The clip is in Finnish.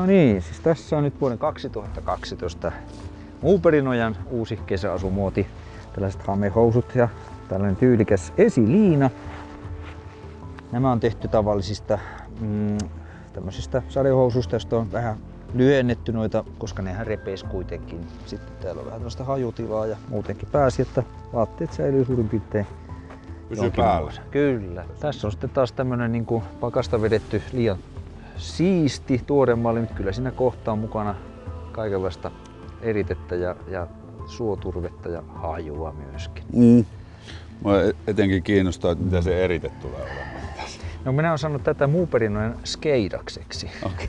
niin, siis tässä on nyt vuoden 2012 Muuperinojan uusi kesäasumuoti. Tällaiset hamehousut ja tällainen tyylikäs esiliina. Nämä on tehty tavallisista tämmöisistä sadehousuista, joista on vähän lyhennetty noita, koska nehän repeis kuitenkin. Sitten täällä on vähän tällaista hajutilaa ja muutenkin pääsi, että vaatteet säilyy suurin piirtein. Pysyy päällä. Kyllä. Tässä on sitten taas tämmönen niinku pakasta vedetty liian siisti tuore malli. Nyt kyllä siinä kohtaa on mukana kaikenlaista eritettä ja suoturvetta ja hajua myöskin. Mua etenkin kiinnostaa, että mitä se erite tulee olemaan tässä. No minä olen saanut tätä Muuperinojan skeidakseksi. Okay.